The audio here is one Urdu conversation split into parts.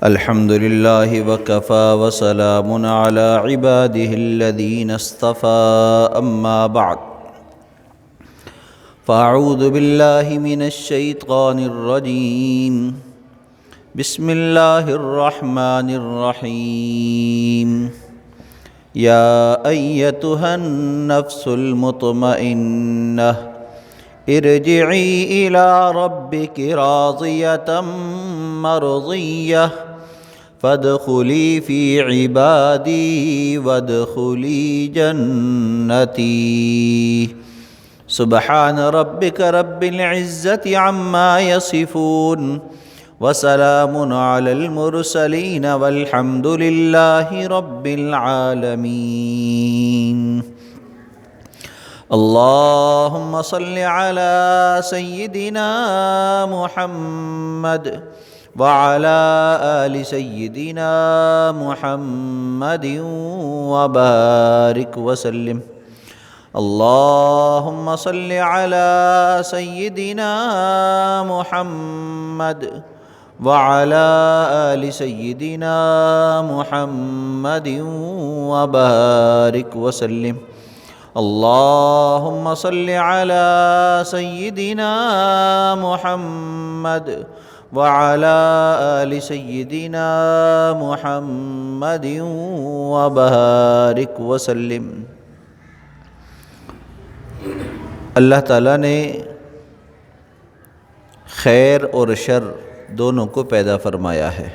الحمد لله وكفى وسلام على عباده الذين اصطفى أما بعد فأعوذ بالله من الشيطان الرجيم بسم الله الرحمن الرحيم يا أيتها النفس المطمئنة ارجعي إلى ربك راضية مرضية فادخلي في عبادي وادخلي جنتي سبحان ربك رب العزة عما يصفون وسلام على المرسلين والحمد لله رب العالمين اللهم صل على سيدنا محمد وعلى آل سيدنا محمد وبارك وسلم اللهم صل على سيدنا محمد وعلى آل سيدنا محمد وبارك وسلم اللهم صل على سيدنا محمد وعلى آل سيدنا محمد وبارك وسلم۔ اللہ تعالیٰ نے خیر اور شر دونوں کو پیدا فرمایا ہے۔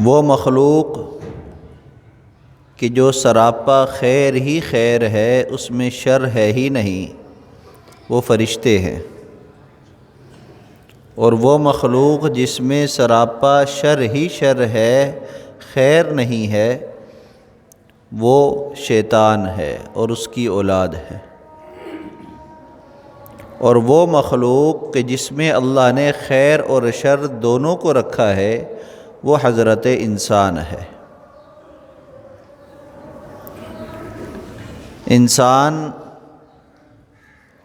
وہ مخلوق کہ جو سراپا خیر ہی خیر ہے، اس میں شر ہے ہی نہیں، وہ فرشتے ہیں، اور وہ مخلوق جس میں سراپا شر ہی شر ہے، خیر نہیں ہے، وہ شیطان ہے اور اس کی اولاد ہے۔ اور وہ مخلوق کہ جس میں اللہ نے خیر اور شر دونوں کو رکھا ہے، وہ حضرت انسان ہے۔ انسان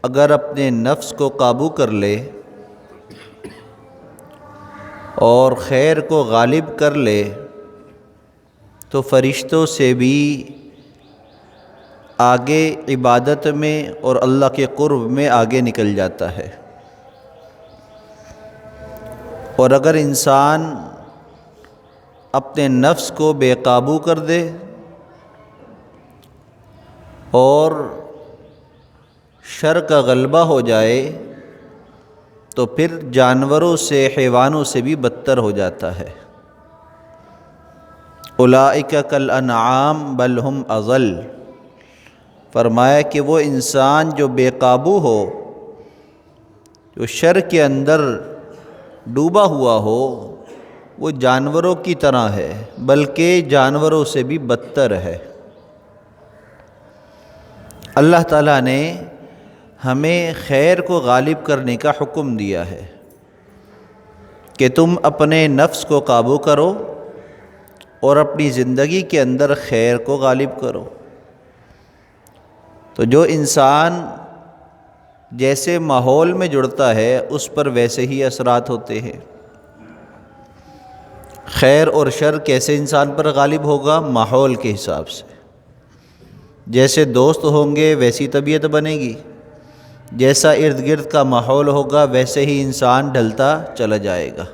اگر اپنے نفس کو قابو کر لے اور خیر کو غالب کر لے تو فرشتوں سے بھی آگے عبادت میں اور اللہ کے قرب میں آگے نکل جاتا ہے۔ اور اگر انسان اپنے نفس کو بے قابو کر دے اور شر کا غلبہ ہو جائے تو پھر جانوروں سے، حیوانوں سے بھی بدتر ہو جاتا ہے۔ اولئک کالانعام بل ہم اضل، فرمایا کہ وہ انسان جو بے قابو ہو، جو شر کے اندر ڈوبا ہوا ہو، وہ جانوروں کی طرح ہے، بلکہ جانوروں سے بھی بدتر ہے۔ اللہ تعالیٰ نے ہمیں خیر کو غالب کرنے کا حکم دیا ہے کہ تم اپنے نفس کو قابو کرو اور اپنی زندگی کے اندر خیر کو غالب کرو۔ تو جو انسان جیسے ماحول میں جڑتا ہے، اس پر ویسے ہی اثرات ہوتے ہیں۔ خیر اور شر کیسے انسان پر غالب ہوگا؟ ماحول کے حساب سے۔ جیسے دوست ہوں گے ویسی طبیعت بنے گی، جیسا ارد گرد کا ماحول ہوگا ویسے ہی انسان ڈھلتا چلا جائے گا۔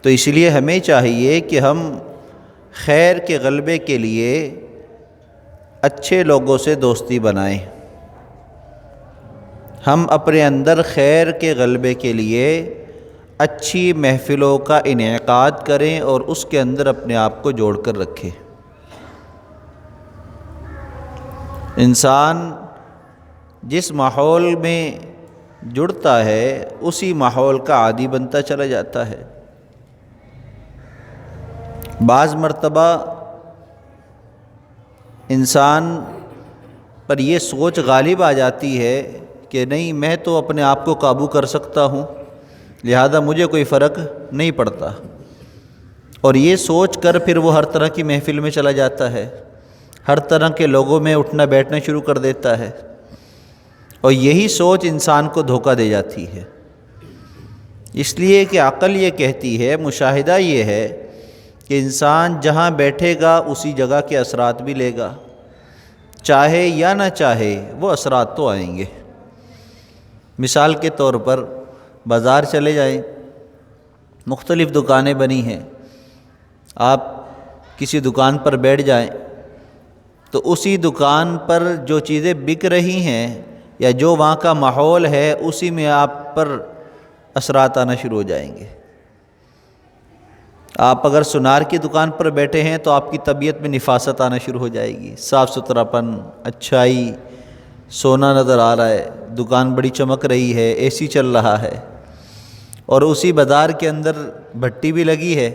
تو اس لیے ہمیں چاہیے کہ ہم خیر کے غلبے کے لیے اچھے لوگوں سے دوستی بنائیں، ہم اپنے اندر خیر کے غلبے کے لیے اچھی محفلوں کا انعقاد کریں اور اس کے اندر اپنے آپ کو جوڑ کر رکھیں۔ انسان جس ماحول میں جڑتا ہے اسی ماحول کا عادی بنتا چلا جاتا ہے۔ بعض مرتبہ انسان پر یہ سوچ غالب آ جاتی ہے کہ نہیں، میں تو اپنے آپ کو قابو کر سکتا ہوں، لہذا مجھے کوئی فرق نہیں پڑتا، اور یہ سوچ کر پھر وہ ہر طرح کی محفل میں چلا جاتا ہے، ہر طرح کے لوگوں میں اٹھنا بیٹھنا شروع کر دیتا ہے، اور یہی سوچ انسان کو دھوکہ دے جاتی ہے۔ اس لیے کہ عقل یہ کہتی ہے، مشاہدہ یہ ہے کہ انسان جہاں بیٹھے گا اسی جگہ کے اثرات بھی لے گا، چاہے یا نہ چاہے وہ اثرات تو آئیں گے۔ مثال کے طور پر بازار چلے جائیں، مختلف دکانیں بنی ہیں، آپ کسی دکان پر بیٹھ جائیں تو اسی دکان پر جو چیزیں بک رہی ہیں یا جو وہاں کا ماحول ہے اسی میں آپ پر اثرات آنا شروع ہو جائیں گے۔ آپ اگر سونار کی دکان پر بیٹھے ہیں تو آپ کی طبیعت میں نفاست آنا شروع ہو جائے گی، صاف ستھرا پن، اچھائی، سونا نظر آ رہا ہے، دکان بڑی چمک رہی ہے، اے سی چل رہا ہے، اور اسی بازار کے اندر بھٹی بھی لگی ہے،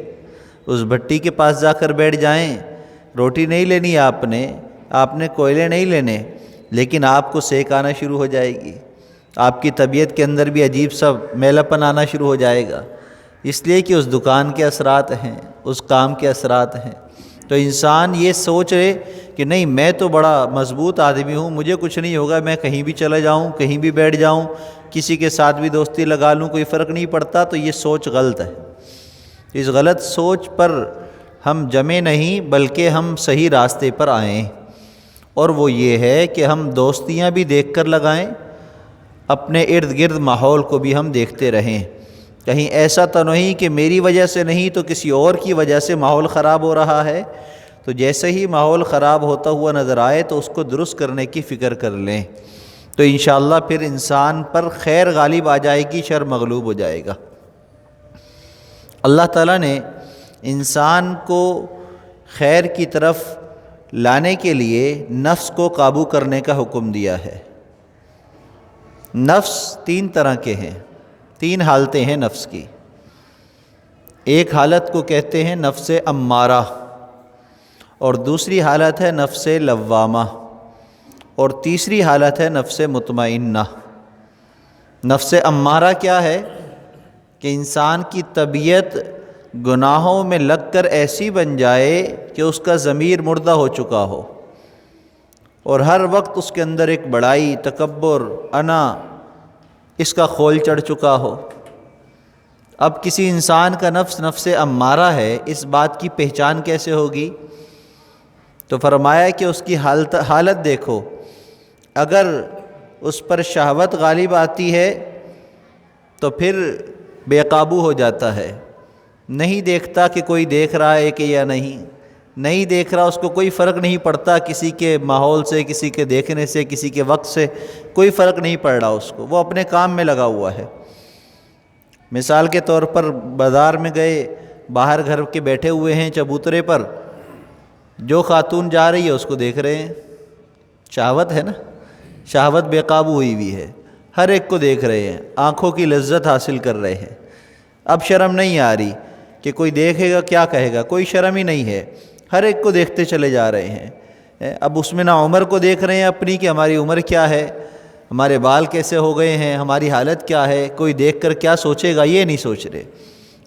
اس بھٹی کے پاس جا کر بیٹھ جائیں، روٹی نہیں لینی آپ نے کوئلے نہیں لینے، لیکن آپ کو سیک آنا شروع ہو جائے گی، آپ کی طبیعت کے اندر بھی عجیب سا میلا پن آنا شروع ہو جائے گا، اس لیے کہ اس دکان کے اثرات ہیں، اس کام کے اثرات ہیں۔ تو انسان یہ سوچ رہے کہ نہیں میں تو بڑا مضبوط آدمی ہوں، مجھے کچھ نہیں ہوگا، میں کہیں بھی چلا جاؤں، کہیں بھی بیٹھ جاؤں، کسی کے ساتھ بھی دوستی لگا لوں، کوئی فرق نہیں پڑتا، تو یہ سوچ غلط ہے۔ اس غلط سوچ پر ہم جمے نہیں بلکہ ہم صحیح راستے پر آئیں، اور وہ یہ ہے کہ ہم دوستیاں بھی دیکھ کر لگائیں، اپنے ارد گرد ماحول کو بھی ہم دیکھتے رہیں، کہیں ایسا تو نہیں کہ میری وجہ سے نہیں تو کسی اور کی وجہ سے ماحول خراب ہو رہا ہے، تو جیسے ہی ماحول خراب ہوتا ہوا نظر آئے تو اس کو درست کرنے کی فکر کر لیں، تو انشاءاللہ پھر انسان پر خیر غالب آ جائے گی، شر مغلوب ہو جائے گا۔ اللہ تعالیٰ نے انسان کو خیر کی طرف لانے کے لیے نفس کو قابو کرنے کا حکم دیا ہے۔ نفس تین طرح کے ہیں، تین حالتیں ہیں نفس کی۔ ایک حالت کو کہتے ہیں نفس امارہ، اور دوسری حالت ہے نفس لوامہ، اور تیسری حالت ہے نفس مطمئنہ۔ نفس امارہ کیا ہے؟ کہ انسان کی طبیعت گناہوں میں لگ کر ایسی بن جائے کہ اس کا ضمیر مردہ ہو چکا ہو، اور ہر وقت اس کے اندر ایک بڑائی، تکبر، انا، اس کا خول چڑھ چکا ہو۔ اب کسی انسان کا نفس نفس امارہ ہے، اس بات کی پہچان کیسے ہوگی؟ تو فرمایا کہ اس کی حالت دیکھو، اگر اس پر شہوت غالب آتی ہے تو پھر بے قابو ہو جاتا ہے، نہیں دیکھتا کہ کوئی دیکھ رہا ہے کہ یا نہیں دیکھ رہا، اس کو کوئی فرق نہیں پڑتا، کسی کے ماحول سے، کسی کے دیکھنے سے، کسی کے وقت سے کوئی فرق نہیں پڑ رہا اس کو، وہ اپنے کام میں لگا ہوا ہے۔ مثال کے طور پر بازار میں گئے، باہر گھر کے بیٹھے ہوئے ہیں چبوترے پر، جو خاتون جا رہی ہے اس کو دیکھ رہے ہیں، شہوت ہے نا، شہوت بے قابو ہوئی ہے، ہر ایک کو دیکھ رہے ہیں، آنکھوں کی لذت حاصل کر رہے ہیں۔ اب شرم نہیں آ رہی کہ کوئی دیکھے گا کیا کہے گا، کوئی شرم ہی نہیں ہے، ہر ایک کو دیکھتے چلے جا رہے ہیں۔ اب اس میں نہ عمر کو دیکھ رہے ہیں اپنی کہ ہماری عمر کیا ہے، ہمارے بال کیسے ہو گئے ہیں، ہماری حالت کیا ہے، کوئی دیکھ کر کیا سوچے گا، یہ نہیں سوچ رہے۔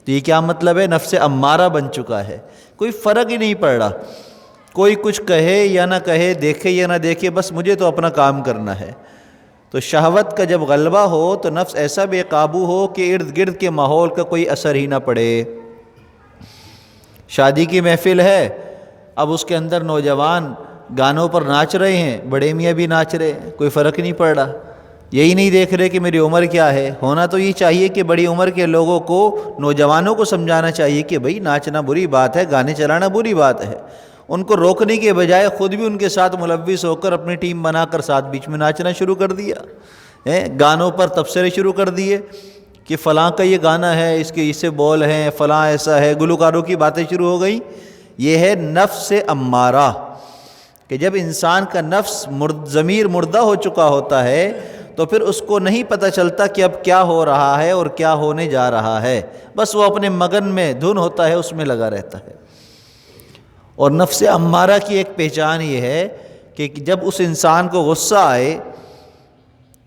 تو یہ کیا مطلب ہے؟ نفس امارہ بن چکا ہے، کوئی فرق ہی نہیں پڑ رہا، کوئی کچھ کہے یا نہ کہے، دیکھے یا نہ دیکھے، بس مجھے تو اپنا کام کرنا ہے۔ تو شہوت کا جب غلبہ ہو تو نفس ایسا بے قابو ہو کہ ارد گرد کے ماحول کا کوئی اثر ہی نہ پڑے۔ شادی کی محفل ہے، اب اس کے اندر نوجوان گانوں پر ناچ رہے ہیں، بڑے میاں بھی ناچ رہے ہیں، کوئی فرق نہیں پڑ رہا، یہی نہیں دیکھ رہے کہ میری عمر کیا ہے۔ ہونا تو یہ چاہیے کہ بڑی عمر کے لوگوں کو، نوجوانوں کو سمجھانا چاہیے کہ بھئی ناچنا بری بات ہے، گانے چلانا بری بات ہے، ان کو روکنے کے بجائے خود بھی ان کے ساتھ ملوث ہو کر اپنی ٹیم بنا کر ساتھ بیچ میں ناچنا شروع کر دیا، گانوں پر تبصرے شروع کر دیے کہ فلاں کا یہ گانا ہے، اس کے اسے بول ہیں، فلاں ایسا ہے، گلوکاروں کی باتیں شروع ہو گئی۔ یہ ہے نفس امارہ، کہ جب انسان کا نفس ضمیر مردہ ہو چکا ہوتا ہے تو پھر اس کو نہیں پتہ چلتا کہ اب کیا ہو رہا ہے اور کیا ہونے جا رہا ہے، بس وہ اپنے مگن میں دھن ہوتا ہے، اس میں لگا رہتا ہے۔ اور نفس امارہ کی ایک پہچان یہ ہے کہ جب اس انسان کو غصہ آئے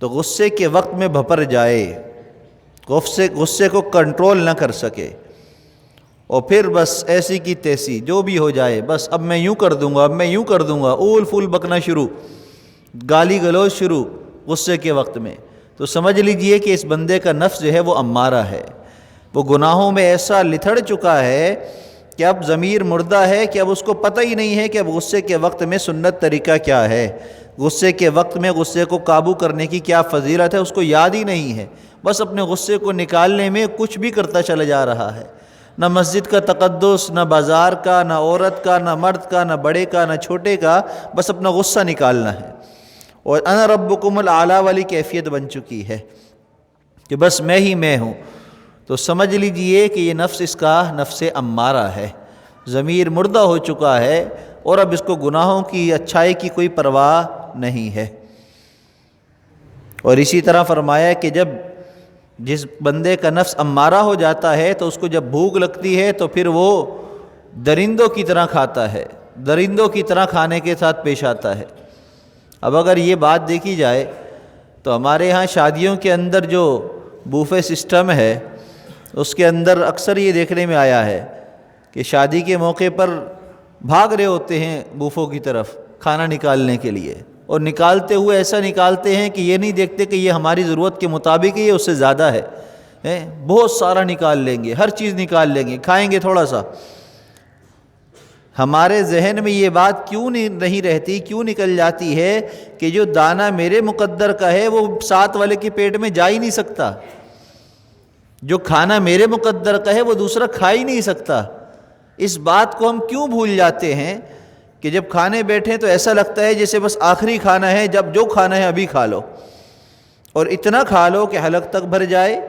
تو غصے کے وقت میں بھپر جائے، غصے کو کنٹرول نہ کر سکے، اور پھر بس ایسی کی تیسی جو بھی ہو جائے، بس اب میں یوں کر دوں گا، اب میں یوں کر دوں گا، اول فول بکنا شروع، گالی گلوچ شروع غصے کے وقت میں، تو سمجھ لیجئے کہ اس بندے کا نفس جو ہے وہ امارہ ہے۔ وہ گناہوں میں ایسا لتھڑ چکا ہے کہ اب ضمیر مردہ ہے کہ اب اس کو پتہ ہی نہیں ہے کہ اب غصے کے وقت میں سنت طریقہ کیا ہے، غصے کے وقت میں غصے کو قابو کرنے کی کیا فضیلت ہے، اس کو یاد ہی نہیں ہے۔ بس اپنے غصے کو نکالنے میں کچھ بھی کرتا چلا جا رہا ہے، نہ مسجد کا تقدس، نہ بازار کا، نہ عورت کا، نہ مرد کا، نہ بڑے کا، نہ چھوٹے کا، بس اپنا غصہ نکالنا ہے۔ اور انا ربکم الاعلی والی کیفیت بن چکی ہے کہ بس میں ہی میں ہوں۔ تو سمجھ لیجئے کہ یہ نفس اس کا نفس امارہ ہے، ضمیر مردہ ہو چکا ہے اور اب اس کو گناہوں کی اچھائی کی کوئی پرواہ نہیں ہے۔ اور اسی طرح فرمایا کہ جس بندے کا نفس امارہ ہو جاتا ہے تو اس کو جب بھوک لگتی ہے تو پھر وہ درندوں کی طرح کھاتا ہے، درندوں کی طرح کھانے کے ساتھ پیش آتا ہے۔ اب اگر یہ بات دیکھی جائے تو ہمارے ہاں شادیوں کے اندر جو بوفے سسٹم ہے اس کے اندر اکثر یہ دیکھنے میں آیا ہے کہ شادی کے موقع پر بھاگ رہے ہوتے ہیں بوفوں کی طرف کھانا نکالنے کے لیے، اور نکالتے ہوئے ایسا نکالتے ہیں کہ یہ نہیں دیکھتے کہ یہ ہماری ضرورت کے مطابق ہی ہے، اس سے زیادہ ہے، بہت سارا نکال لیں گے، ہر چیز نکال لیں گے، کھائیں گے تھوڑا سا۔ ہمارے ذہن میں یہ بات کیوں نہیں رہتی، کیوں نکل جاتی ہے کہ جو دانہ میرے مقدر کا ہے وہ ساتھ والے کے پیٹ میں جا ہی نہیں سکتا، جو کھانا میرے مقدر کا ہے وہ دوسرا کھا ہی نہیں سکتا۔ اس بات کو ہم کیوں بھول جاتے ہیں کہ جب کھانے بیٹھیں تو ایسا لگتا ہے جیسے بس آخری کھانا ہے، جب جو کھانا ہے ابھی کھا لو، اور اتنا کھا لو کہ حلق تک بھر جائے۔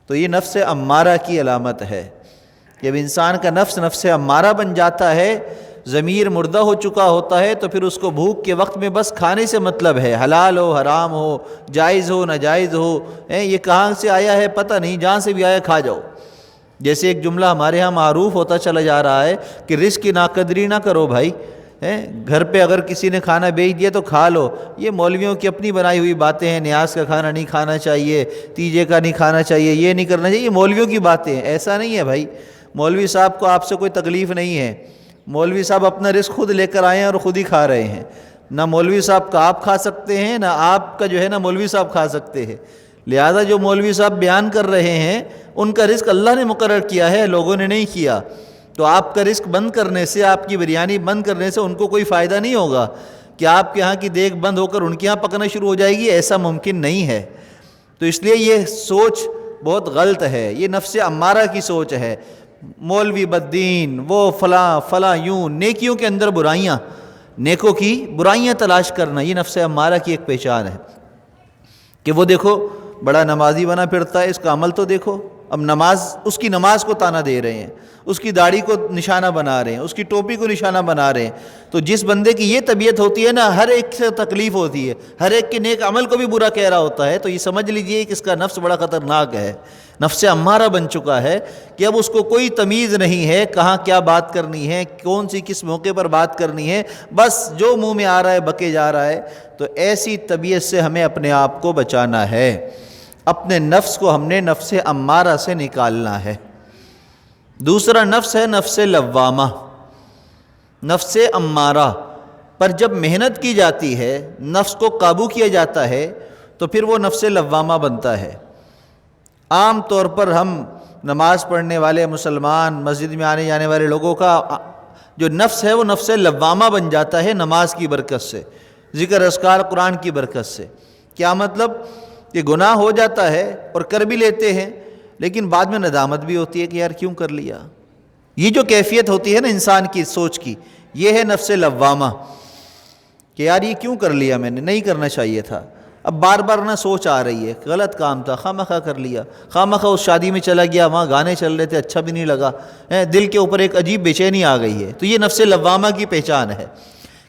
تو یہ نفس امارہ کی علامت ہے۔ جب انسان کا نفس امارہ بن جاتا ہے، ضمیر مردہ ہو چکا ہوتا ہے، تو پھر اس کو بھوک کے وقت میں بس کھانے سے مطلب ہے، حلال ہو حرام ہو، جائز ہو ناجائز ہو، یہ کہاں سے آیا ہے پتہ نہیں، جہاں سے بھی آیا کھا جاؤ۔ جیسے ایک جملہ ہمارے ہاں معروف ہوتا چلا جا رہا ہے کہ رزق کی ناقدری نہ کرو بھائی، گھر پہ اگر کسی نے کھانا بیچ دیا تو کھا لو۔ یہ مولویوں کی اپنی بنائی ہوئی باتیں ہیں، نیاز کا کھانا نہیں کھانا چاہیے، تیجے کا نہیں کھانا چاہیے، یہ نہیں کرنا چاہیے، یہ مولویوں کی باتیں ہیں۔ ایسا نہیں ہے بھائی، مولوی صاحب کو آپ سے کوئی تکلیف نہیں ہے، مولوی صاحب اپنا رزق خود لے کر آئے ہیں اور خود ہی کھا رہے ہیں۔ نہ مولوی صاحب کا آپ کھا سکتے ہیں، نہ آپ کا جو ہے نا مولوی صاحب کھا سکتے ہیں۔ لہذا جو مولوی صاحب بیان کر رہے ہیں ان کا رزق اللہ نے مقرر کیا ہے، لوگوں نے نہیں کیا۔ تو آپ کا رزق بند کرنے سے، آپ کی بریانی بند کرنے سے ان کو کوئی فائدہ نہیں ہوگا کہ آپ کے ہاں کی دیگ بند ہو کر ان کے ہاں پکنا شروع ہو جائے گی، ایسا ممکن نہیں ہے۔ تو اس لیے یہ سوچ بہت غلط ہے، یہ نفس امارہ کی سوچ ہے۔ مولوی بددین، وہ فلاں فلاں، یوں نیکیوں کے اندر برائیاں، نیکوں کی برائیاں تلاش کرنا، یہ نفس امارہ کی ایک پہچان ہے کہ وہ دیکھو بڑا نمازی بنا پھرتا ہے، اس کا عمل تو دیکھو۔ اب اس کی نماز کو تانا دے رہے ہیں، اس کی داڑھی کو نشانہ بنا رہے ہیں، اس کی ٹوپی کو نشانہ بنا رہے ہیں۔ تو جس بندے کی یہ طبیعت ہوتی ہے نا، ہر ایک سے تکلیف ہوتی ہے، ہر ایک کے نیک عمل کو بھی برا کہہ رہا ہوتا ہے، تو یہ سمجھ لیجئے کہ اس کا نفس بڑا خطرناک ہے، نفس امارہ بن چکا ہے کہ اب اس کو کوئی تمیز نہیں ہے کہاں کیا بات کرنی ہے، کون سی کس موقع پر بات کرنی ہے، بس جو منہ میں آ رہا ہے بکے جا رہا ہے۔ تو ایسی طبیعت سے ہمیں اپنے آپ کو بچانا ہے، اپنے نفس کو ہم نے نفس امارہ سے نکالنا ہے۔ دوسرا نفس ہے نفس لوامہ۔ نفس امارہ پر جب محنت کی جاتی ہے، نفس کو قابو کیا جاتا ہے، تو پھر وہ نفس لوامہ بنتا ہے۔ عام طور پر ہم نماز پڑھنے والے مسلمان، مسجد میں آنے جانے والے لوگوں کا جو نفس ہے وہ نفس لوامہ بن جاتا ہے نماز کی برکت سے، ذکر اذکار قرآن کی برکت سے۔ کیا مطلب؟ کہ گناہ ہو جاتا ہے اور کر بھی لیتے ہیں، لیکن بعد میں ندامت بھی ہوتی ہے کہ یار کیوں کر لیا۔ یہ جو کیفیت ہوتی ہے نا انسان کی سوچ کی، یہ ہے نفس لوامہ کہ یار یہ کیوں کر لیا، میں نے نہیں کرنا چاہیے تھا۔ اب بار بار نہ سوچ آ رہی ہے، غلط کام تھا، خواہ کر لیا، خواہ اس شادی میں چلا گیا، وہاں گانے چل رہے تھے، اچھا بھی نہیں لگا، دل کے اوپر ایک عجیب بے چینی آ گئی ہے۔ تو یہ نفس لوامہ کی پہچان ہے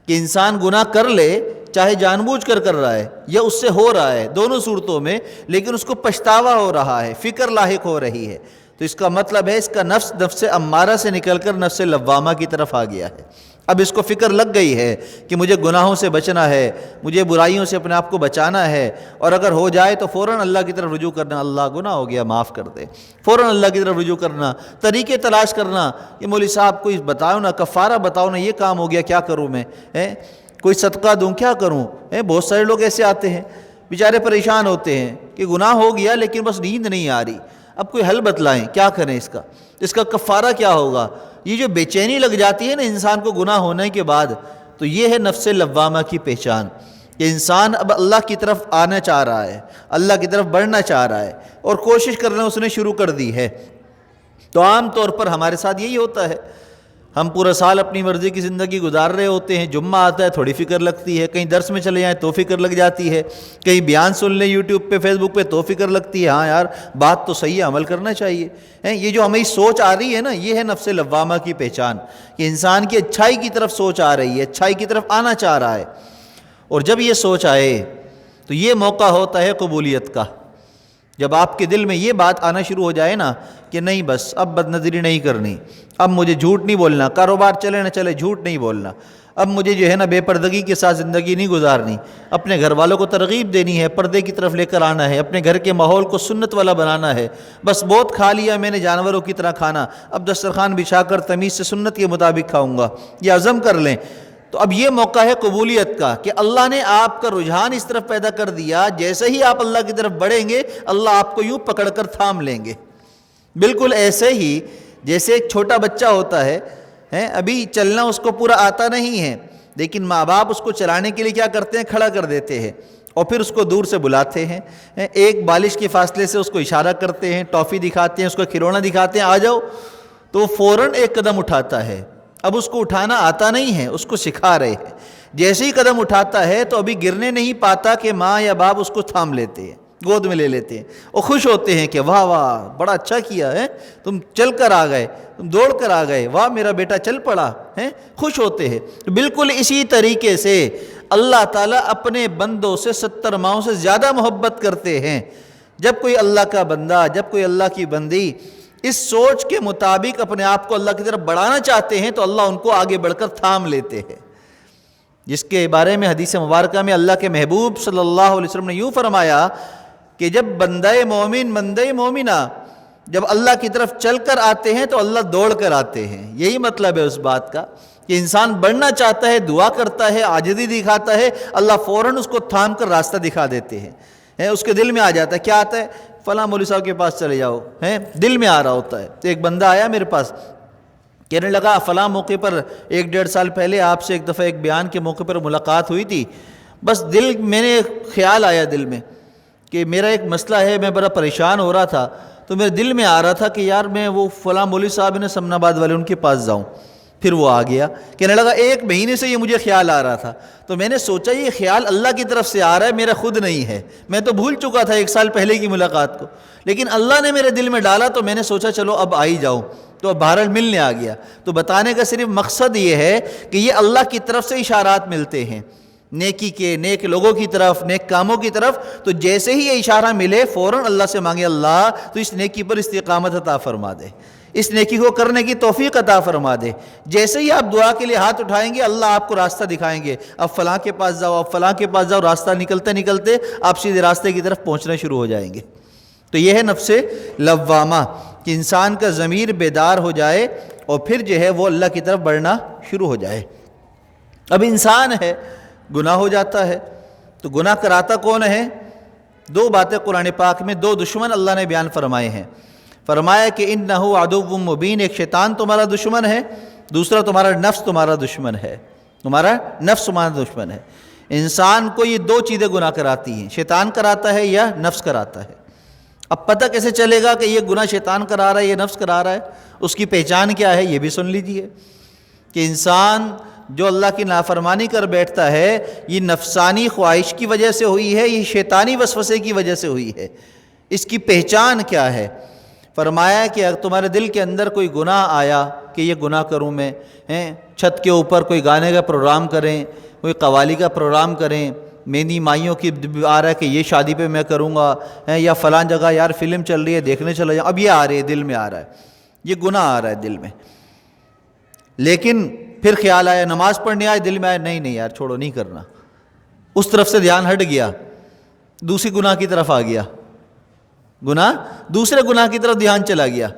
کہ انسان گناہ کر لے، چاہے جان بوجھ کر رہا ہے یا اس سے ہو رہا ہے، دونوں صورتوں میں، لیکن اس کو پچھتاوا ہو رہا ہے، فکر لاحق ہو رہی ہے۔ تو اس کا مطلب ہے اس کا نفس امارہ سے نکل کر نفس لوامہ کی طرف آ گیا ہے۔ اب اس کو فکر لگ گئی ہے کہ مجھے گناہوں سے بچنا ہے، مجھے برائیوں سے اپنے آپ کو بچانا ہے، اور اگر ہو جائے تو فوراً اللہ کی طرف رجوع کرنا، اللہ گناہ ہو گیا معاف کر دے، فوراً اللہ کی طرف رجوع کرنا، طریقے تلاش کرنا کہ مولوی صاحب کوئی بتاؤ نا، کفارہ بتاؤ نا، یہ کام ہو گیا کیا کروں میں، کوئی صدقہ دوں کیا کروں۔ بہت سارے لوگ ایسے آتے ہیں بیچارے پریشان ہوتے ہیں کہ گناہ ہو گیا لیکن بس نیند نہیں آ رہی، اب کوئی حل بتلائیں، کیا کریں اس کا کفارہ کیا ہوگا؟ یہ جو بے چینی لگ جاتی ہے نا انسان کو گناہ ہونے کے بعد، تو یہ ہے نفس لوامہ کی پہچان، کہ انسان اب اللہ کی طرف آنا چاہ رہا ہے، اللہ کی طرف بڑھنا چاہ رہا ہے، اور کوشش کرنا اس نے شروع کر دی ہے۔ تو عام طور پر ہمارے ساتھ یہی ہوتا ہے، ہم پورا سال اپنی مرضی کی زندگی گزار رہے ہوتے ہیں، جمعہ آتا ہے تھوڑی فکر لگتی ہے، کہیں درس میں چلے جائیں تو فکر لگ جاتی ہے، کہیں بیان سن لیں یوٹیوب پہ فیس بک پہ تو فکر لگتی ہے، ہاں یار بات تو صحیح ہے، عمل کرنا چاہیے۔ یہ جو ہمیں سوچ آ رہی ہے نا، یہ ہے نفس لوامہ کی پہچان، کہ انسان کی اچھائی کی طرف سوچ آ رہی ہے، اچھائی کی طرف آنا چاہ رہا ہے، اور جب یہ سوچ آئے تو یہ موقع ہوتا ہے قبولیت کا۔ جب آپ کے دل میں یہ بات آنا شروع ہو جائے نا کہ نہیں بس اب بد نظری نہیں کرنی، اب مجھے جھوٹ نہیں بولنا، کاروبار چلے نہ چلے جھوٹ نہیں بولنا، اب مجھے جو ہے نا بے پردگی کے ساتھ زندگی نہیں گزارنی، اپنے گھر والوں کو ترغیب دینی ہے، پردے کی طرف لے کر آنا ہے، اپنے گھر کے ماحول کو سنت والا بنانا ہے، بس بہت کھا لیا میں نے جانوروں کی طرح کھانا، اب دسترخوان بچھا کر تمیز سے سنت کے مطابق کھاؤں گا، یہ عزم کر لیں۔ تو اب یہ موقع ہے قبولیت کا، کہ اللہ نے آپ کا رجحان اس طرف پیدا کر دیا، جیسے ہی آپ اللہ کی طرف بڑھیں گے اللہ آپ کو یوں پکڑ کر تھام لیں گے۔ بالکل ایسے ہی جیسے ایک چھوٹا بچہ ہوتا ہے، ابھی چلنا اس کو پورا آتا نہیں ہے، لیکن ماں باپ اس کو چلانے کے لیے کیا کرتے ہیں، کھڑا کر دیتے ہیں، اور پھر اس کو دور سے بلاتے ہیں، ایک بالش کے فاصلے سے اس کو اشارہ کرتے ہیں، ٹافی دکھاتے ہیں، اس کو کھلونا دکھاتے ہیں، آ جاؤ، تو وہ فوراً ایک قدم اٹھاتا ہے۔ اب اس کو اٹھانا آتا نہیں ہے، اس کو سکھا رہے ہیں، جیسے ہی قدم اٹھاتا ہے تو ابھی گرنے نہیں پاتا کہ ماں یا باپ اس کو تھام لیتے ہیں، گود میں لے لیتے ہیں، اور خوش ہوتے ہیں کہ واہ واہ بڑا اچھا کیا ہے، تم چل کر آ گئے، تم دوڑ کر آ گئے، واہ میرا بیٹا چل پڑا ہے، خوش ہوتے ہیں۔ بالکل اسی طریقے سے اللہ تعالیٰ اپنے بندوں سے 70 ماؤں سے زیادہ محبت کرتے ہیں۔ جب کوئی اللہ کا بندہ، جب کوئی اللہ کی بندی اس سوچ کے مطابق اپنے آپ کو اللہ کی طرف بڑھانا چاہتے ہیں تو اللہ ان کو آگے بڑھ کر تھام لیتے ہیں، جس کے بارے میں حدیث مبارکہ میں اللہ کے محبوب صلی اللہ علیہ وسلم نے یوں فرمایا کہ جب بندہ مومن، بندہ مومنہ جب اللہ کی طرف چل کر آتے ہیں تو اللہ دوڑ کر آتے ہیں۔ یہی مطلب ہے اس بات کا کہ انسان بڑھنا چاہتا ہے، دعا کرتا ہے، عاجزی دکھاتا ہے، اللہ فوراً اس کو تھام کر راستہ دکھا دیتے ہیں۔ اس کے دل میں آ جاتا ہے، کیا آتا ہے، فلاں مولوی صاحب کے پاس چلے جاؤ، دل میں آ رہا ہوتا ہے۔ تو ایک بندہ آیا میرے پاس، کہنے لگا فلاں موقع پر 1-1.5 سال پہلے آپ سے ایک دفعہ ایک بیان کے موقع پر ملاقات ہوئی تھی، بس میں نے خیال آیا دل میں کہ میرا ایک مسئلہ ہے، میں بڑا پریشان ہو رہا تھا، تو میرے دل میں آ رہا تھا کہ یار میں وہ فلاں مولوی صاحب نے سمن آباد والے ان کے پاس جاؤں۔ پھر وہ آ گیا، کہنے لگا 1 مہینے سے یہ مجھے خیال آ رہا تھا، تو میں نے سوچا یہ خیال اللہ کی طرف سے آ رہا ہے، میرا خود نہیں ہے، میں تو بھول چکا تھا 1 سال پہلے کی ملاقات کو، لیکن اللہ نے میرے دل میں ڈالا تو میں نے سوچا چلو اب آ ہی جاؤں، تو اب بہرحال ملنے آ گیا۔ تو بتانے کا صرف مقصد یہ ہے کہ یہ اللہ کی طرف سے اشارات ملتے ہیں، نیکی کے، نیک لوگوں کی طرف، نیک کاموں کی طرف، تو جیسے ہی یہ اشارہ ملے فوراً اللہ سے مانگے، اللہ تو اس نیکی پر استقامت عطا فرما دے، اس نیکی کو کرنے کی توفیق عطا فرما دے۔ جیسے ہی آپ دعا کے لیے ہاتھ اٹھائیں گے اللہ آپ کو راستہ دکھائیں گے، اب فلاں کے پاس جاؤ، اب فلاں کے پاس جاؤ، راستہ نکلتے نکلتے آپ سیدھے راستے کی طرف پہنچنا شروع ہو جائیں گے۔ تو یہ ہے نفس لوامہ، کہ انسان کا ضمیر بیدار ہو جائے اور پھر جو ہے وہ اللہ کی طرف بڑھنا شروع ہو جائے۔ اب انسان ہے، گناہ ہو جاتا ہے، تو گناہ کراتا کون ہے؟ 2 باتیں قرآن پاک میں 2 دشمن اللہ نے بیان فرمائے ہیں۔ فرمایا کہ انہ عدو مبین، ایک شیطان تمہارا دشمن ہے، دوسرا تمہارا نفس تمہارا دشمن ہے، تمہارا نفس تمہارا دشمن ہے۔ انسان کو یہ 2 چیزیں گناہ کراتی ہیں، شیطان کراتا ہے یا نفس کراتا ہے۔ اب پتہ کیسے چلے گا کہ یہ گناہ شیطان کرا رہا ہے یہ نفس کرا رہا ہے؟ اس کی پہچان کیا ہے یہ بھی سن لیجئے، کہ انسان جو اللہ کی نافرمانی کر بیٹھتا ہے یہ نفسانی خواہش کی وجہ سے ہوئی ہے، یہ شیطانی وسوسے کی وجہ سے ہوئی ہے۔ اس کی پہچان کیا ہے؟ فرمایا کہ اگر تمہارے دل کے اندر کوئی گناہ آیا کہ یہ گناہ کروں میں، چھت کے اوپر کوئی گانے کا پروگرام کریں، کوئی قوالی کا پروگرام کریں، مہندی مائیوں کی آ رہا ہے کہ یہ شادی پہ میں کروں گا، یا فلاں جگہ یار فلم چل رہی ہے دیکھنے چلا جاؤں، اب یہ آ رہی ہے دل میں آ رہا ہے، یہ گناہ آ رہا ہے دل میں۔ لیکن پھر خیال آیا، نماز پڑھنے آئے، دل میں آیا نہیں یار چھوڑو نہیں کرنا، اس طرف سے دھیان ہٹ گیا، دوسری گناہ کی طرف آ گیا، دوسرے گناہ کی طرف دھیان چلا گیا،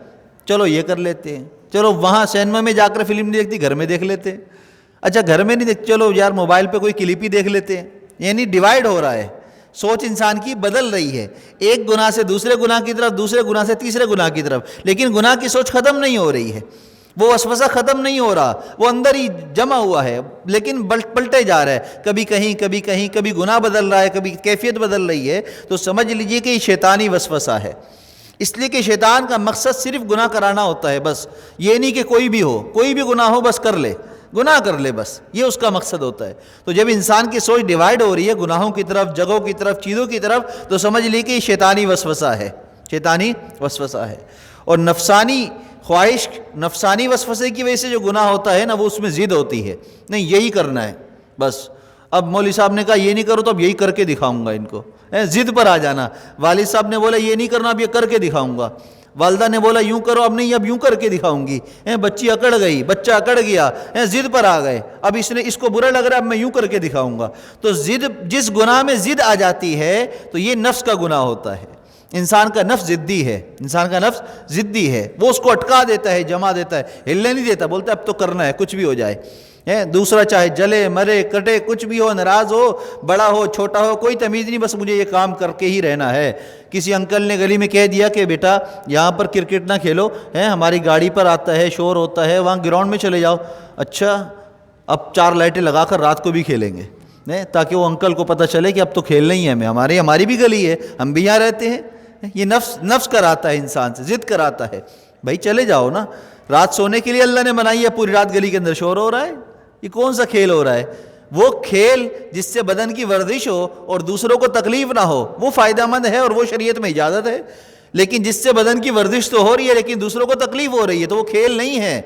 چلو یہ کر لیتے ہیں، چلو وہاں سینما میں جا کر فلم نہیں دیکھتی گھر میں دیکھ لیتے ہیں، اچھا گھر میں نہیں دیکھ، چلو یار موبائل پہ کوئی کلپ ہی دیکھ لیتے ہیں، یعنی ڈیوائیڈ ہو رہا ہے، سوچ انسان کی بدل رہی ہے، ایک گناہ سے دوسرے گناہ کی طرف، دوسرے گناہ سے تیسرے گناہ کی طرف، لیکن گناہ کی سوچ ختم نہیں ہو رہی ہے، وہ وسوسہ ختم نہیں ہو رہا، وہ اندر ہی جمع ہوا ہے، لیکن پلٹے جا رہا ہے، کبھی کہیں کبھی کہیں، کبھی گناہ بدل رہا ہے، کبھی کیفیت بدل رہی ہے، تو سمجھ لیجئے کہ یہ شیطانی وسوسہ ہے۔ اس لیے کہ شیطان کا مقصد صرف گناہ کرانا ہوتا ہے، بس یہ نہیں کہ کوئی بھی ہو، کوئی بھی گناہ ہو بس کر لے، گناہ کر لے، بس یہ اس کا مقصد ہوتا ہے۔ تو جب انسان کی سوچ ڈیوائیڈ ہو رہی ہے گناہوں کی طرف، جگہوں کی طرف، چیزوں کی طرف، تو سمجھ لیجیے کہ یہ شیطانی وسوسہ ہے، شیطانی وسوسہ ہے۔ اور نفسانی خواہش، نفسانی وسوسے کی وجہ سے جو گناہ ہوتا ہے نا، وہ اس میں ضد ہوتی ہے، نہیں یہی کرنا ہے بس۔ اب مولوی صاحب نے کہا یہ نہیں کرو تو اب یہی کر کے دکھاؤں گا ان کو، ضد پر آ جانا۔ والد صاحب نے بولا یہ نہیں کرنا، اب یہ کر کے دکھاؤں گا۔ والدہ نے بولا یوں کرو، اب نہیں اب یوں کر کے دکھاؤں گی۔ بچی اکڑ گئی، بچہ اکڑ گیا، ضد پر آ گئے، اب اس کو برا لگ رہا ہے، اب میں یوں کر کے دکھاؤں گا۔ تو ضد، جس گناہ میں ضد آ جاتی ہے تو یہ نفس کا گناہ ہوتا ہے۔ انسان کا نفس ضدی ہے، انسان کا نفس ضدی ہے، وہ اس کو اٹکا دیتا ہے، جما دیتا ہے، ہلنے نہیں دیتا، بولتا ہے اب تو کرنا ہے کچھ بھی ہو جائے۔ دوسرا چاہے جلے مرے کٹے کچھ بھی ہو، ناراض ہو، بڑا ہو چھوٹا ہو، کوئی تمیز نہیں، بس مجھے یہ کام کر کے ہی رہنا ہے۔ کسی انکل نے گلی میں کہہ دیا کہ بیٹا یہاں پر کرکٹ نہ کھیلو، ہماری گاڑی پر آتا ہے، شور ہوتا ہے، وہاں گراؤنڈ میں چلے جاؤ۔ اچھا، اب 4 لائٹیں لگا کر رات کو بھی کھیلیں گے، تاکہ وہ انکل کو پتہ چلے کہ اب تو کھیلنا ہی ہے ہمیں، ہماری بھی گلی ہے، ہم بھی یہاں رہتے ہیں۔ یہ نفس کراتا ہے انسان سے، ضد کراتا ہے، بھائی چلے جاؤ نا، رات سونے کے لیے اللہ نے بنائی ہے، پوری رات گلی کے اندر شور ہو رہا ہے، یہ کون سا کھیل ہو رہا ہے؟ وہ کھیل جس سے بدن کی ورزش ہو اور دوسروں کو تکلیف نہ ہو وہ فائدہ مند ہے اور وہ شریعت میں اجازت ہے، لیکن جس سے بدن کی ورزش تو ہو رہی ہے لیکن دوسروں کو تکلیف ہو رہی ہے تو وہ کھیل نہیں ہے،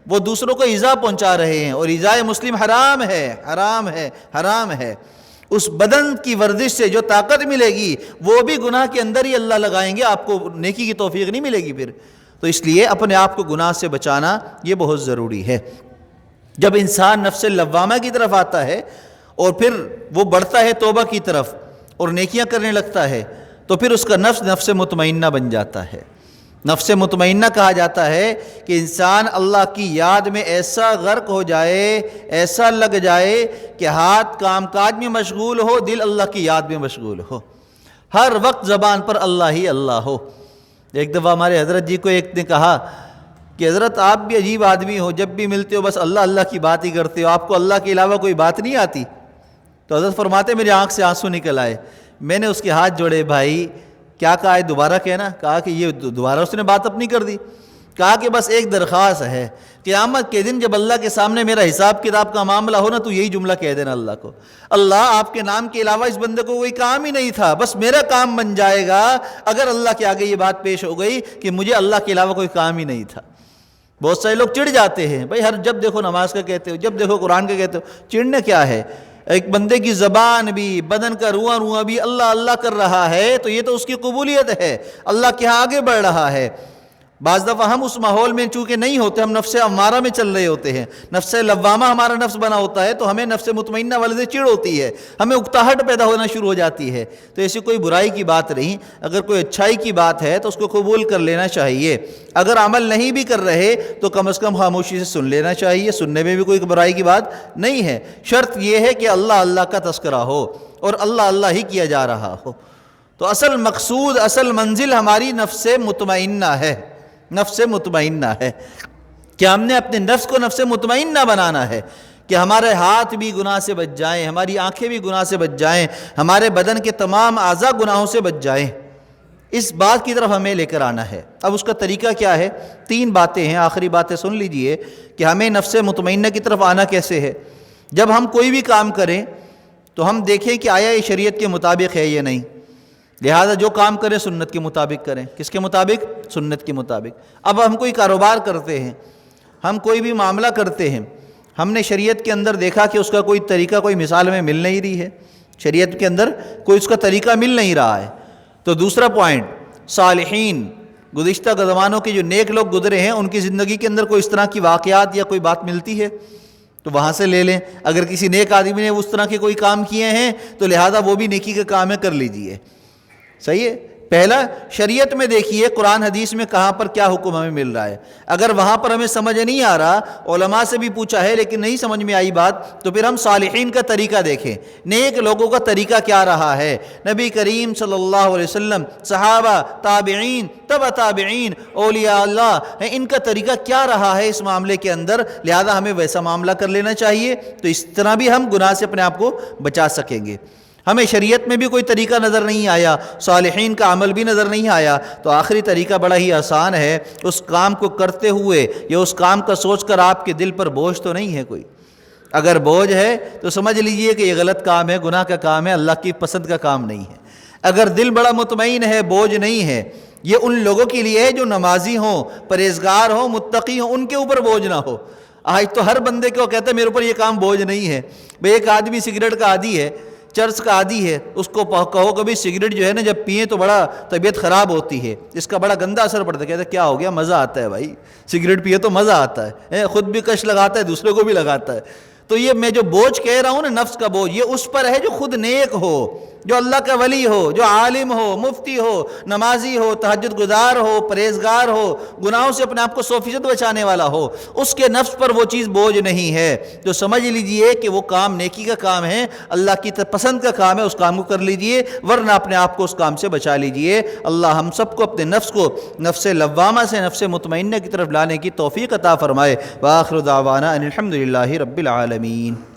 وہ دوسروں کو ایذا پہنچا رہے ہیں، اور ایذائے مسلم حرام ہے، حرام ہے، حرام ہے۔ اس بدن کی ورزش سے جو طاقت ملے گی وہ بھی گناہ کے اندر ہی اللہ لگائیں گے، آپ کو نیکی کی توفیق نہیں ملے گی پھر۔ تو اس لیے اپنے آپ کو گناہ سے بچانا یہ بہت ضروری ہے۔ جب انسان نفس لوامہ کی طرف آتا ہے اور پھر وہ بڑھتا ہے توبہ کی طرف اور نیکیاں کرنے لگتا ہے تو پھر اس کا نفس مطمئنہ بن جاتا ہے۔ نفس مطمئنہ کہا جاتا ہے کہ انسان اللہ کی یاد میں ایسا غرق ہو جائے، ایسا لگ جائے کہ ہاتھ کام کاج میں مشغول ہو، دل اللہ کی یاد میں مشغول ہو، ہر وقت زبان پر اللہ ہی اللہ ہو۔ ایک دفعہ ہمارے حضرت جی کو ایک نے کہا کہ حضرت آپ بھی عجیب آدمی ہو، جب بھی ملتے ہو بس اللہ اللہ کی بات ہی کرتے ہو، آپ کو اللہ کے علاوہ کوئی بات نہیں آتی؟ تو حضرت فرماتے میری آنکھ سے آنسو نکل آئے۔ میں نے اس کے ہاتھ جوڑے، بھائی کیا کہا ہے دوبارہ کہنا؟ کہا کہ یہ دوبارہ اس نے بات اپنی کر دی، کہا کہ بس ایک درخواست ہے، قیامت کے دن جب اللہ کے سامنے میرا حساب کتاب کا معاملہ ہو نا تو یہی جملہ کہہ دینا اللہ کو، اللہ آپ کے نام کے علاوہ اس بندے کو کوئی کام ہی نہیں تھا، بس میرا کام بن جائے گا اگر اللہ کے آگے یہ بات پیش ہو گئی کہ مجھے اللہ کے علاوہ کوئی کام ہی نہیں تھا۔ بہت سارے لوگ چڑ جاتے ہیں، بھائی ہر جب دیکھو نماز کا کہتے ہو، جب دیکھو قرآن کا کہتے ہو، چڑھنے کیا ہے؟ ایک بندے کی زبان بھی، بدن کا رواں بھی اللہ اللہ کر رہا ہے تو یہ تو اس کی قبولیت ہے، اللہ کے ہاں آگے بڑھ رہا ہے۔ بعض دفعہ ہم اس ماحول میں چونکہ نہیں ہوتے، ہم نفس امارہ میں چل رہے ہوتے ہیں، نفس لوامہ ہمارا نفس بنا ہوتا ہے تو ہمیں نفس مطمئنہ والے سے چڑ ہوتی ہے، ہمیں اکتاہٹ پیدا ہونا شروع ہو جاتی ہے۔ تو ایسی کوئی برائی کی بات نہیں، اگر کوئی اچھائی کی بات ہے تو اس کو قبول کر لینا چاہیے، اگر عمل نہیں بھی کر رہے تو کم از کم خاموشی سے سن لینا چاہیے، سننے میں بھی کوئی برائی کی بات نہیں ہے، شرط یہ ہے کہ اللہ اللہ کا تذکرہ ہو اور اللہ اللہ ہی کیا جا رہا ہو۔ تو اصل مقصود، اصل منزل ہماری نفس مطمئنہ ہے، نفس مطمئنہ ہے کہ ہم نے اپنے نفس کو نفس مطمئنہ بنانا ہے کہ ہمارے ہاتھ بھی گناہ سے بچ جائیں، ہماری آنکھیں بھی گناہ سے بچ جائیں، ہمارے بدن کے تمام اعضاء گناہوں سے بچ جائیں، اس بات کی طرف ہمیں لے کر آنا ہے۔ اب اس کا طریقہ کیا ہے؟ 3 باتیں ہیں، آخری باتیں سن لیجئے کہ ہمیں نفس مطمئنہ کی طرف آنا کیسے ہے۔ جب ہم کوئی بھی کام کریں تو ہم دیکھیں کہ آیا یہ شریعت کے مطابق ہے یا نہیں، لہذا جو کام کریں سنت کے مطابق کریں۔ کس کے مطابق؟ سنت کے مطابق۔ اب ہم کوئی کاروبار کرتے ہیں، ہم کوئی بھی معاملہ کرتے ہیں، ہم نے شریعت کے اندر دیکھا کہ اس کا کوئی طریقہ، کوئی مثال ہمیں مل نہیں رہی ہے، شریعت کے اندر کوئی اس کا طریقہ مل نہیں رہا ہے، تو دوسرا پوائنٹ، صالحین، گزشتہ زمانوں کے جو نیک لوگ گزرے ہیں ان کی زندگی کے اندر کوئی اس طرح کی واقعات یا کوئی بات ملتی ہے تو وہاں سے لے لیں۔ اگر کسی نیک آدمی نے اس طرح کے کوئی کام کیے ہیں تو لہذا وہ بھی نیکی کے کام ہے، کر لیجئے، صحیح ہے۔ پہلا شریعت میں دیکھیے قرآن حدیث میں کہاں پر کیا حکم ہمیں مل رہا ہے. اگر وہاں پر ہمیں سمجھ نہیں آ رہا، علماء سے بھی پوچھا ہے لیکن نہیں سمجھ میں آئی بات، تو پھر ہم صالحین کا طریقہ دیکھیں، نیک لوگوں کا طریقہ کیا رہا ہے. نبی کریم صلی اللہ علیہ وسلم، صحابہ، تابعین، تبع تابعین، اولیاء اللہ، ان کا طریقہ کیا رہا ہے اس معاملے کے اندر، لہذا ہمیں ویسا معاملہ کر لینا چاہیے. تو اس طرح بھی ہم گناہ سے اپنے آپ کو بچا سکیں گے. ہمیں شریعت میں بھی کوئی طریقہ نظر نہیں آیا، صالحین کا عمل بھی نظر نہیں آیا، تو آخری طریقہ بڑا ہی آسان ہے. اس کام کو کرتے ہوئے یا اس کام کا سوچ کر آپ کے دل پر بوجھ تو نہیں ہے کوئی. اگر بوجھ ہے تو سمجھ لیجئے کہ یہ غلط کام ہے، گناہ کا کام ہے، اللہ کی پسند کا کام نہیں ہے. اگر دل بڑا مطمئن ہے، بوجھ نہیں ہے، یہ ان لوگوں کے لیے ہے جو نمازی ہوں، پرہیزگار ہوں، متقی ہوں، ان کے اوپر بوجھ نہ ہو. آج تو ہر بندے کو کہتا ہے میرے اوپر یہ کام بوجھ نہیں ہے. بھئی ایک آدمی سگریٹ کا عادی ہے، چرس کا عادی ہے، اس کو کہو کبھی سگریٹ جو ہے نا جب پئیں تو بڑا طبیعت خراب ہوتی ہے، اس کا بڑا گندا اثر پڑتا ہے. کہتا ہے کیا ہو گیا؟ مزہ آتا ہے بھائی، سگریٹ پیے تو مزہ آتا ہے، خود بھی کش لگاتا ہے، دوسرے کو بھی لگاتا ہے. تو یہ میں جو بوجھ کہہ رہا ہوں نا، نفس کا بوجھ، یہ اس پر ہے جو خود نیک ہو، جو اللہ کا ولی ہو، جو عالم ہو، مفتی ہو، نمازی ہو، تہجد گزار ہو، پرہیزگار ہو، گناہوں سے اپنے آپ کو 100% بچانے والا ہو. اس کے نفس پر وہ چیز بوجھ نہیں ہے. تو سمجھ لیجئے کہ وہ کام نیکی کا کام ہے، اللہ کی پسند کا کام ہے، اس کام کو کر لیجئے، ورنہ اپنے آپ کو اس کام سے بچا لیجئے. اللہ ہم سب کو اپنے نفس کو نفس لوامہ سے نفس مطمئنہ کی طرف لانے کی توفیق عطا فرمائے. وآخر دعوانا ان الحمد للہ رب العالمین.